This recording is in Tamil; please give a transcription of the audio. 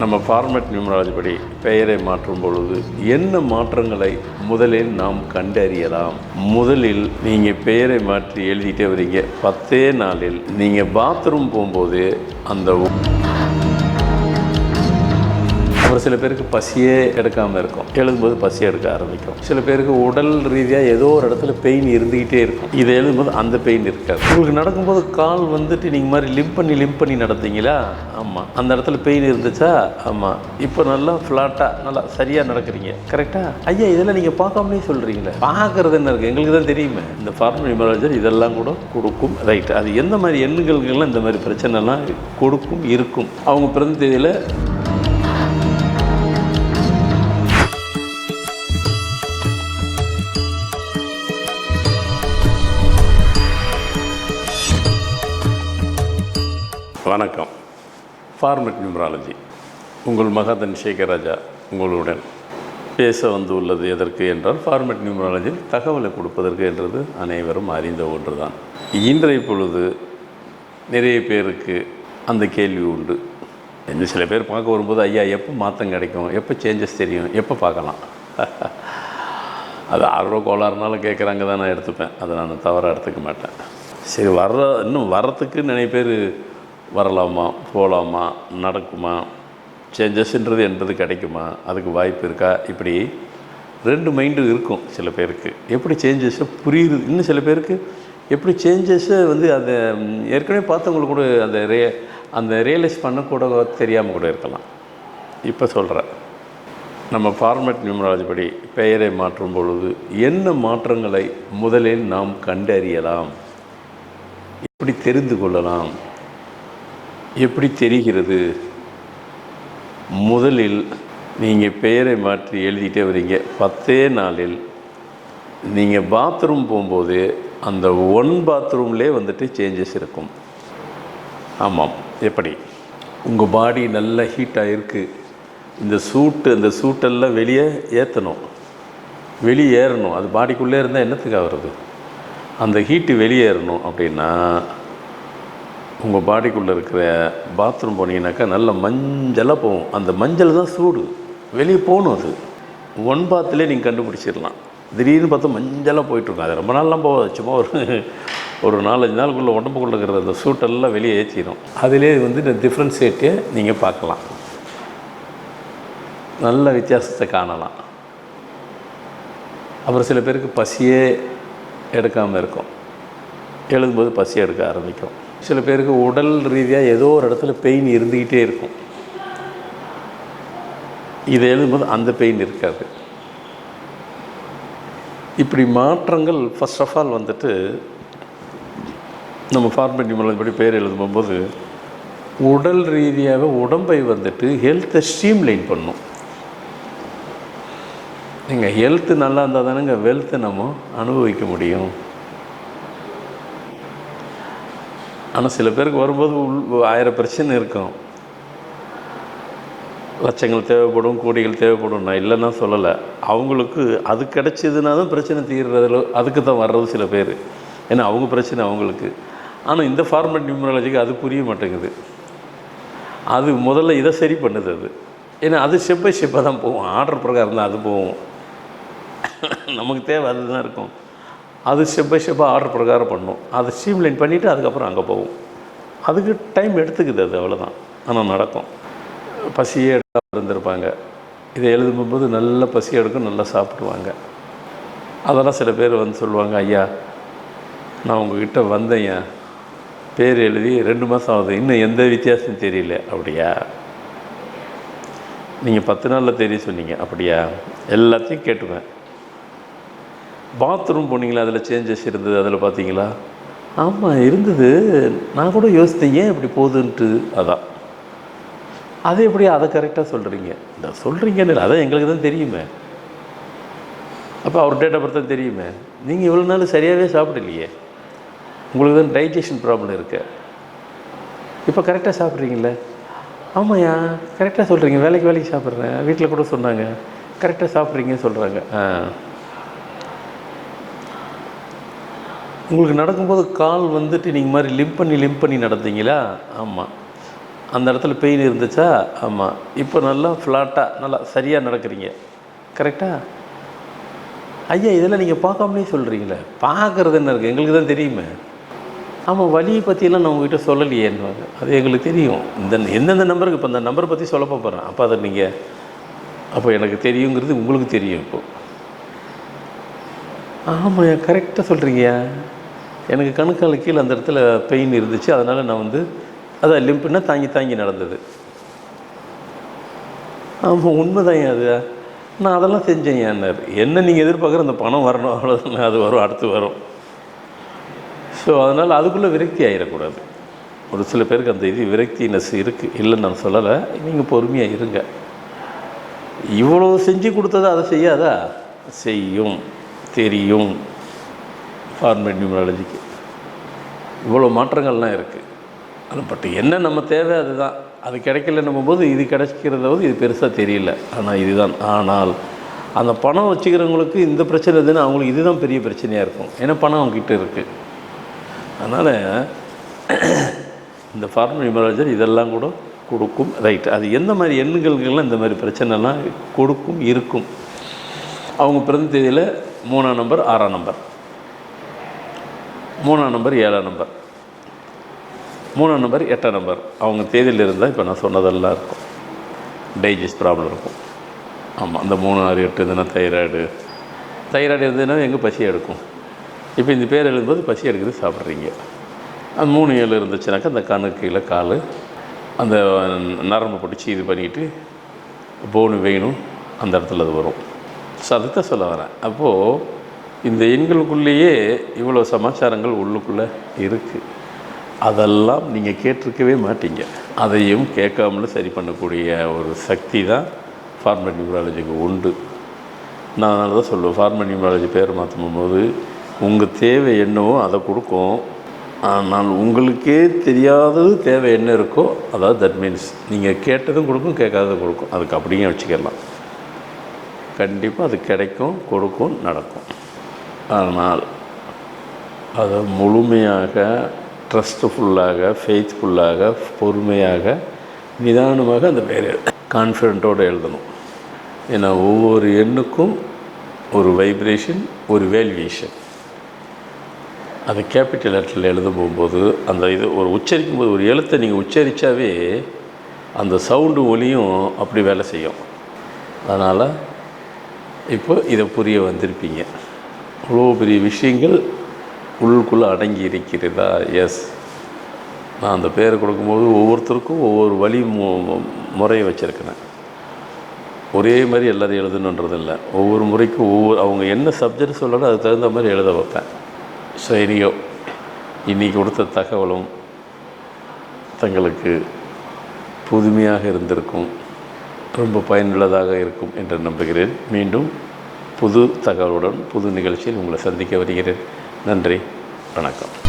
நம்ம ஃபார்மேட் நியூமராலஜி படி பெயரை மாற்றும் பொழுது என்ன மாற்றங்களை முதலில் நாம் கண்டறியலாம். முதலில் நீங்கள் பெயரை மாற்றி எழுதிட்டே வரீங்க. 10 நாளில் நீங்கள் பாத்ரூம் போகும்போது அந்த அப்புறம் சில பேருக்கு பசியே எடுக்காமல் இருக்கும். எழுதும்போது பசி எடுக்க ஆரம்பிக்கும். சில பேருக்கு உடல் ரீதியாக ஏதோ ஒரு இடத்துல பெயின் இருந்துக்கிட்டே இருக்கும். இதை எழுதும்போது அந்த பெயின் இருக்காது. உங்களுக்கு நடக்கும்போது கால் வந்துட்டு நீங்கள் மாதிரி லிம்ப் பண்ணி நடந்தீங்களா? ஆமாம். அந்த இடத்துல பெயின் இருந்துச்சா? ஆமாம். இப்போ நல்லா ஃப்ளாட்டாக நல்லா சரியாக நடக்கிறீங்க. கரெக்டாக? ஐயா இதெல்லாம் நீங்கள் பார்க்காமலே சொல்கிறீங்களே. பார்க்குறது என்ன இருக்குது, எங்களுக்கு தான் தெரியுமே. இந்த ஃபார்மல் நியூமராலஜி இதெல்லாம் கூட கொடுக்கும். ரைட், அது எந்த மாதிரி எண்ணுகளுக்கெல்லாம் இந்த மாதிரி பிரச்சனைலாம் கொடுக்கும் இருக்கும். அவங்க பிறந்த தேதியில் வணக்கம். ஃபார்மேட் நியூமராலஜி உங்கள் மகதன் சேகராஜா உங்களுடன் பேச வந்து உள்ளது எதற்கு என்றால், ஃபார்மேட் நியூமராலஜி தகவலை கொடுப்பதற்கு என்றது அனைவரும் அறிந்த ஒன்று தான். இன்றைய பொழுது நிறைய பேருக்கு அந்த கேள்வி உண்டு. இன்னும் சில பேர் பார்க்க வரும்போது, ஐயா எப்போ மாற்றம் கிடைக்கும், எப்போ சேஞ்சஸ் தெரியும், எப்போ பார்க்கலாம்? அது ஆர்வ கோளாறுனாலும் கேட்குறாங்க தான் நான் எடுத்துப்பேன். அதை நான் தவறாக எடுத்துக்க மாட்டேன். சரி, இன்னும் வர்றதுக்கு நிறைய பேர் வரலாமா, போகலாமா, நடக்குமா, சேஞ்சஸ்ன்றது என்றது கிடைக்குமா, அதுக்கு வாய்ப்பு இருக்கா, இப்படி ரெண்டு மைண்டு இருக்கும் சில பேருக்கு. எப்படி சேஞ்சஸை புரியுது, இன்னும் சில பேருக்கு எப்படி சேஞ்சஸை வந்து அதை ஏற்கனவே பார்த்தவங்களுக்கு கூட அந்த ரியலைஸ் பண்ணக்கூட தெரியாமல் கூட இருக்கலாம். இப்போ சொல்கிறேன், நம்ம ஃபார்மேட் நியூமராலஜி படி பெயரை மாற்றும் பொழுது என்ன மாற்றங்களை முதலில் நாம் கண்டறியலாம், எப்படி தெரிந்து கொள்ளலாம், எப்படி தெரிகிறது. முதலில் நீங்கள் பெயரை மாற்றி எழுதிட்டே வரீங்க. 10 நாளில் நீங்கள் பாத்ரூம் போகும்போது அந்த பாத்ரூம்லேயே வந்துட்டு சேஞ்சஸ் இருக்கும். ஆமாம். எப்படி உங்கள் பாடி நல்லா ஹீட்டாக இருக்குது, இந்த சூட்டெல்லாம் வெளியே ஏற்றணும், வெளியே ஏறணும். அது பாடிக்குள்ளே இருந்தால் என்னத்துக்காக வருது? அந்த ஹீட்டு வெளியேறணும். அப்படின்னா உங்கள் பாடிக்குள்ளே இருக்கிற பாத்ரூம் போனீங்கன்னாக்கா நல்ல மஞ்சளாக போகும். அந்த மஞ்சள் தான் சூடு, வெளியே போகணும். அது பாத்லேயே நீங்கள் கண்டுபிடிச்சிடலாம். திடீர்னு பார்த்தா மஞ்சளாக போயிட்டுருக்கும். அது ரொம்ப நாள்லாம் போகாது, சும்மா ஒரு 4-5 நாளுக்குள்ளே உடம்புக்குள்ளே இருக்கிற அந்த சூட்டெல்லாம் வெளியே ஏற்றிடும். அதிலே வந்து இந்த டிஃப்ரென்ஷியேட்டை நீங்கள் பார்க்கலாம், நல்ல வித்தியாசத்தை காணலாம். அப்புறம் சில பேருக்கு பசியே எடுக்காமல் இருக்கும். எழுதும்போது பசி எடுக்க ஆரம்பிக்கும். சில பேருக்கு உடல் ரீதியாக ஏதோ ஒரு இடத்துல பெயின் இருந்துக்கிட்டே இருக்கும். இதை எழுதும்போது அந்த பெயின் இருக்காது. இப்படி மாற்றங்கள் ஃபர்ஸ்ட் ஆஃப் ஆல் வந்துட்டு நம்ம ஃபார்மேட் நியூமராலஜி படி பேர் எழுதும்போது உடல் ரீதியாக உடம்பை வந்துட்டு ஹெல்த்தை ஸ்ட்ரீம்லைன் பண்ணும். நீங்கள் ஹெல்த்து நல்லா இருந்தால் தானேங்க வெல்த்தை நம்ம அனுபவிக்க முடியும். ஆனால் சில பேருக்கு வரும்போது 1000 பிரச்சனை இருக்கும், லட்சங்கள் தேவைப்படும், கோடிகள் தேவைப்படும். நான் இல்லைன்னா சொல்லலை. அவங்களுக்கு அது கிடச்சிதுன்னா தான் பிரச்சனை தீர்றதில் அதுக்கு தான் வர்றது சில பேர். ஏன்னா அவங்க பிரச்சனை அவங்களுக்கு. ஆனால் இந்த ஃபார்மேட் நியூமராலஜிக்கு அது புரிய மாட்டேங்குது. அது முதல்ல இதை சரி பண்ணுது அது. ஏன்னா அது ஸ்டெப் பை ஸ்டெப்பாக தான் போகும். ஆர்டர் பிரகாரம் தான் அது போகும். நமக்கு தேவை அதுதான் இருக்கும். அது ஸ்டெப் பை ஸ்டெப்பாக ஆர்டர் பிரகாரம் பண்ணும். அதை ஸ்ட்ரீம்லைன் பண்ணிவிட்டு அதுக்கப்புறம் அங்கே போகும். அதுக்கு டைம் எடுத்துக்குது, அது அவ்வளோதான். ஆனால் நடக்கும். பசியே எடுக்காமல் இருந்திருப்பாங்க. இதை எழுதும்போது நல்லா பசி எடுக்கும், நல்லா சாப்பிடுவாங்க. அதெல்லாம் சில பேர் வந்து சொல்லுவாங்க, ஐயா நான் உங்கள்கிட்ட வந்தேன், பேர் எழுதி 2 மாதம் ஆகுது, இன்னும் எந்த வித்தியாசம் தெரியல. அப்படியா? நீங்கள் 10 நாளில் தெரிய சொன்னீங்க. அப்படியா? எல்லாத்தையும் கேட்டுவேன். பாத்ரூம் போனீங்களா, அதில் சேஞ்சஸ் இருந்தது, அதில் பார்த்தீங்களா? ஆமாம் இருந்தது. நான் கூட யோசித்தேன் ஏன் இப்படி போகுதுன்ட்டு. அதான் அது எப்படி அதை கரெக்டாக சொல்கிறீங்க? இந்த சொல்கிறீங்கன்னு அதான் எங்களுக்கு தான் தெரியுமே. அப்போ அவர் டேட் ஆஃப் பர்த் தான் தெரியுமே. நீங்கள் இவ்வளோ நாள் சரியாகவே சாப்பிடலையே, உங்களுக்கு தான் டைஜஷன் ப்ராப்ளம் இருக்கு. இப்போ கரெக்டாக சாப்பிட்றீங்களே. ஆமாய்யா கரெக்டாக சொல்கிறீங்க, வேலைக்கு சாப்பிட்றேன், வீட்டில் கூட சொன்னாங்க கரெக்டாக சாப்பிட்றீங்கன்னு சொல்கிறாங்க. உங்களுக்கு நடக்கும்போது கால் வந்துட்டு நீங்கள் மாதிரி லிம்ப் பண்ணி நடந்தீங்களா? ஆமாம். அந்த இடத்துல பெயின் இருந்துச்சா? ஆமாம். இப்போ நல்லா ஃப்ளாட்டாக நல்லா சரியாக நடக்கிறீங்க. கரெக்டாக? ஐயா இதெல்லாம் நீங்கள் பார்க்காமலே சொல்கிறீங்களே. பார்க்குறது என்ன இருக்குது, எங்களுக்கு தான் தெரியுமே. ஆமாம், வலியை பற்றியெல்லாம் நான் உங்ககிட்ட சொல்லலையேன்னுவாங்க. அது எங்களுக்கு தெரியும். எந்தெந்த நம்பருக்கு இப்போ அந்த நம்பரை பற்றி சொல்ல போகிறேன். அப்போ அதை நீங்கள் அப்போ எனக்கு தெரியுங்கிறது உங்களுக்கு தெரியும் இப்போது. ஆமாம், கரெக்டாக சொல்கிறீங்கய்யா. எனக்கு கணுக்கால் கீழே அந்த இடத்துல பெயின் இருந்துச்சு. அதனால் நான் வந்து அதான் லிம்புன்னா தாங்கி நடந்தது. ஆமாம், உண்மைதான் அது. நான் அதெல்லாம் செஞ்சேன். ஏன்னார் என்ன நீங்கள் எதிர்பார்க்குற அந்த பணம் வரணும், அவ்வளோதான். அது வரும், அடுத்து வரும். ஸோ அதனால் அதுக்குள்ளே விரக்தி ஆகிடக்கூடாது. ஒரு சில பேருக்கு அந்த விரக்தினஸ் இருக்குது, இல்லைன்னு நான் சொல்லலை. நீங்கள் பொறுமையாக இருங்க. இவ்வளோ செஞ்சு கொடுத்ததா அதை செய்யாதா? செய்யும், தெரியும். ஃபார்மேட் நியூமராலஜிக்கு இவ்வளோ மாற்றங்கள்லாம் இருக்குது. அது பட் என்ன நம்ம தேவை அதுதான். அது கிடைக்கலன்னும் போது இது கிடைக்கிறதாவது இது பெருசாக தெரியல. ஆனால் இதுதான். ஆனால் அந்த பணம் வச்சுக்கிறவங்களுக்கு இந்த பிரச்சனை இருக்குதுன்னு அவங்களுக்கு இதுதான் பெரிய பிரச்சனையாக இருக்கும். ஏன்னா பணம் அவங்ககிட்ட இருக்குது. அதனால் இந்த ஃபார்மேட் நியூமராலஜி இதெல்லாம் கூட கொடுக்கும். ரைட், அது எந்த மாதிரி எண்ணுகளுக்கெல்லாம் இந்த மாதிரி பிரச்சனைலாம் கொடுக்கும் இருக்கும். அவங்க பிறந்த தேதியில் 3ஆம் நம்பர் 6ஆம் நம்பர், 3ஆம் நம்பர் 7ஆம் நம்பர், 3ஆம் நம்பர் 8ஆம் நம்பர் அவங்க தேதியில் இருந்தால் இப்போ நான் சொன்னதெல்லாம் இருக்கும். டைஜஸ்ட் ப்ராப்ளம் இருக்கும். ஆமாம், அந்த 3, 6, 8 இருந்ததுன்னா தைராய்டு இருந்ததுன்னா எங்கே பசி எடுக்கும். இப்போ இந்த பேர் எழுதும்போது பசி எடுக்குது, சாப்பிட்றீங்க. அந்த 3, 7 இருந்துச்சுனாக்கா அந்த கணுக்கு கீழே கால் அந்த நரம்பு பிடிச்சி இது பண்ணிவிட்டு போனு வேணும் அந்த இடத்துல அது வரும். ஸோ அதுதான் சொல்ல வரேன். அப்போது இந்த எண்களுக்குள்ளேயே இவ்வளோ சமாச்சாரங்கள் உள்ளுக்குள்ளே இருக்குது. அதெல்லாம் நீங்கள் கேட்டிருக்கவே மாட்டீங்க. அதையும் கேட்காமலும் சரி பண்ணக்கூடிய ஒரு சக்தி தான் ஃபார்மேட் நியூமராலஜிக்கு உண்டு. நான் அதனால தான் சொல்லுவேன், ஃபார்மேட் நியூமராலஜி பேர் மாற்றும் போது உங்கள் தேவை என்னவோ அதை கொடுக்கும். ஆனால் உங்களுக்கே தெரியாதது தேவை என்ன இருக்கோ, அதாவது தட் மீன்ஸ் நீங்கள் கேட்டதும் கொடுக்கும், கேட்காததும் கொடுக்கும். அதுக்கு அப்படியே வச்சுக்கலாம். கண்டிப்பாக அது கிடைக்கும், கொடுக்கும், நடக்கும். ஆனால் அதை முழுமையாக ட்ரஸ்ட்ஃபுல்லாக, ஃபெய்த்ஃபுல்லாக, பொறுமையாக, நிதானமாக அந்த பேர் கான்ஃபிடென்ட்டோடு எழுதணும். ஏன்னா ஒவ்வொரு எண்ணுக்கும் ஒரு வைப்ரேஷன், ஒரு வேல்யூவேஷன். அது கேபிட்டல் லெட்டரில் எழுத போகும்போது அந்த இது ஒரு உச்சரிக்கும் போது ஒரு எழுத்தை நீங்கள் உச்சரித்தாவே அந்த சவுண்டு ஒலியும் அப்படி வேலை செய்யும். அதனால் இப்போ இதை புரிய வந்திருப்பீங்க. அவ்வளோ பெரிய விஷயங்கள் உள்ளுக்குள்ளே அடங்கி இருக்கிறதா? எஸ். நான் அந்த பேரை கொடுக்கும்போது ஒவ்வொருத்தருக்கும் ஒவ்வொரு வழி முறையை வச்சுருக்கிறேன். ஒரே மாதிரி எல்லோரும் எழுதணுன்றதில்லை. ஒவ்வொரு முறைக்கும் அவங்க என்ன சப்ஜெக்ட் சொல்லணும் அதுக்கு தகுந்த மாதிரி எழுத வைப்பேன். சரியோ, இன்றைக்கி கொடுத்த தகவலும் தங்களுக்கு புதுமையாக இருந்திருக்கும், ரொம்ப பயனுள்ளதாக இருக்கும் என்று நம்புகிறேன். மீண்டும் புது தகவலுடன் புது நிகழ்ச்சியில் உங்களை சந்திக்க வருகிறேன். நன்றி, வணக்கம்.